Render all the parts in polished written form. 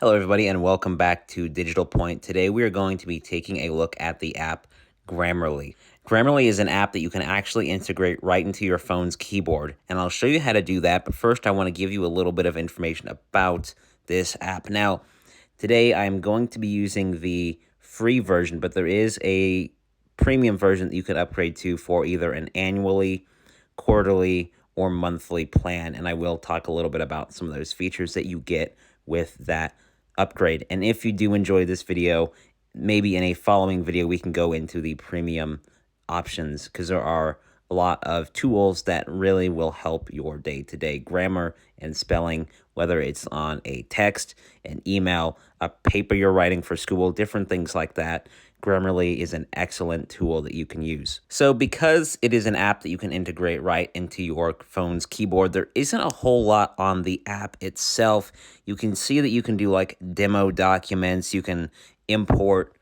Hello, everybody, and welcome back to Digital Point. Today, we are going to be taking a look at the app Grammarly. Grammarly is an app that you can actually integrate right into your phone's keyboard, and I'll show you how to do that. But first, I want to give you a little bit of information about this app. Now, today, I'm going to be using the free version, but there is a premium version that you can upgrade to for either an annually, quarterly, or monthly plan, and I will talk a little bit about some of those features that you get with that upgrade. And if you do enjoy this video, maybe in a following video we can go into the premium options, because there are a lot of tools that really will help your day-to-day grammar and spelling, whether it's on a text, an email, a paper you're writing for school, different things like that. Grammarly is an excellent tool that you can use. So because it is an app that you can integrate right into your phone's keyboard, there isn't a whole lot on the app itself. You can see that you can do like demo documents, you can import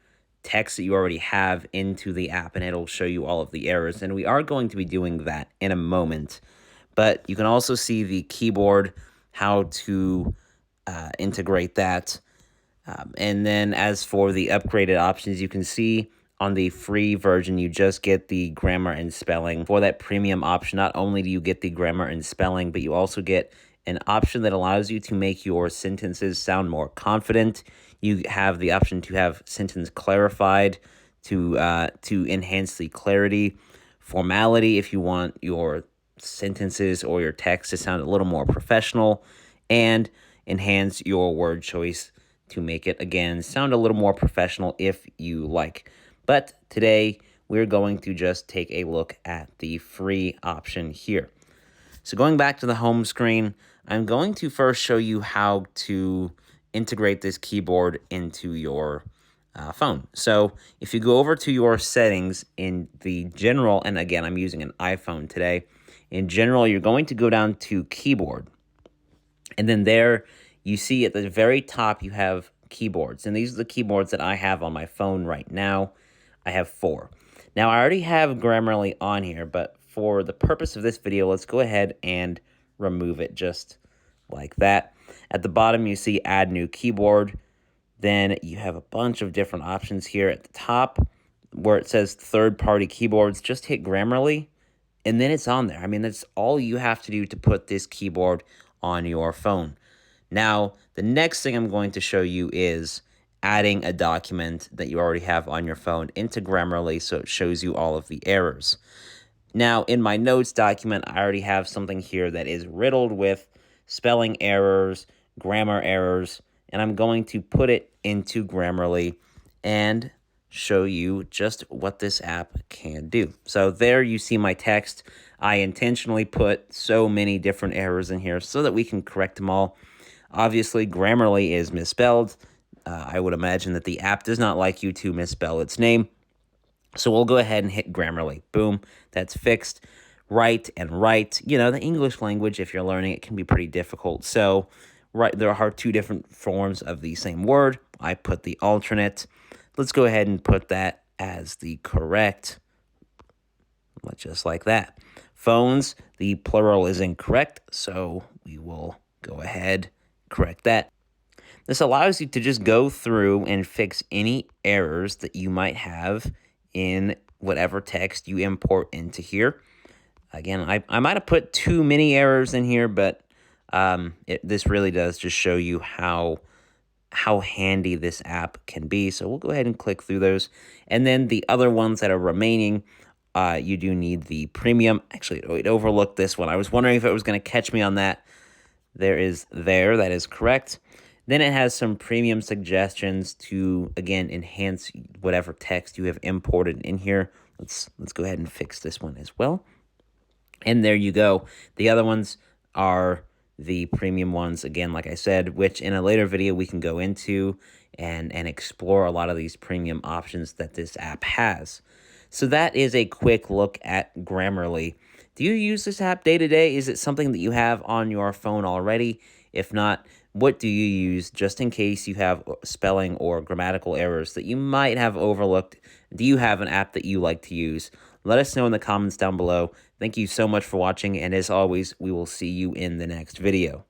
text that you already have into the app, and it'll show you all of the errors. And we are going to be doing that in a moment. But you can also see the keyboard, how to integrate that. And then as for the upgraded options, you can see on the free version, you just get the grammar and spelling. For that premium option, not only do you get the grammar and spelling, but you also get an option that allows you to make your sentences sound more confident. You have the option to have sentence clarified to enhance the clarity, formality if you want your sentences or your text to sound a little more professional, and enhance your word choice to make it, again, sound a little more professional if you like. But today, we're going to just take a look at the free option here. So going back to the home screen, I'm going to first show you how to integrate this keyboard into your phone. So if you go over to your settings in the general, and again, I'm using an iPhone today. In general, you're going to go down to keyboard. And then there you see at the very top, you have keyboards. And these are the keyboards that I have on my phone right now. I have 4. Now, I already have Grammarly on here, but for the purpose of this video, let's go ahead and remove it just like that. At the bottom, you see Add New Keyboard. Then you have a bunch of different options here. At the top, where it says third-party keyboards, just hit Grammarly, and then it's on there. I mean, that's all you have to do to put this keyboard on your phone. Now, the next thing I'm going to show you is adding a document that you already have on your phone into Grammarly so it shows you all of the errors. Now, in my notes document, I already have something here that is riddled with spelling errors, grammar errors, and I'm going to put it into Grammarly and show you just what this app can do. So there you see my text. I intentionally put so many different errors in here so that we can correct them all. Obviously, Grammarly is misspelled. I would imagine that the app does not like you to misspell its name. So we'll go ahead and hit Grammarly. Boom, that's fixed. Write and write. You know, the English language, if you're learning, it can be pretty difficult. So there are 2 different forms of the same word. I put the alternate. Let's go ahead and put that as the correct. Just like that. Phones, the plural is incorrect, so we will go ahead, correct that. This allows you to just go through and fix any errors that you might have in whatever text you import into here. Again, I might have put too many errors in here, but this really does just show you how handy this app can be. So we'll go ahead and click through those. And then the other ones that are remaining, you do need the premium. Actually, it overlooked this one. I was wondering if it was going to catch me on that. That is correct. Then it has some premium suggestions to, again, enhance whatever text you have imported in here. Let's go ahead and fix this one as well. And there you go. The other ones are the premium ones, again, like I said, which in a later video we can go into and explore a lot of these premium options that this app has. So that is a quick look at Grammarly. Do you use this app day to day? Is it something that you have on your phone already? If not, what do you use just in case you have spelling or grammatical errors that you might have overlooked? Do you have an app that you like to use? Let us know in the comments down below. Thank you so much for watching, and as always, we will see you in the next video.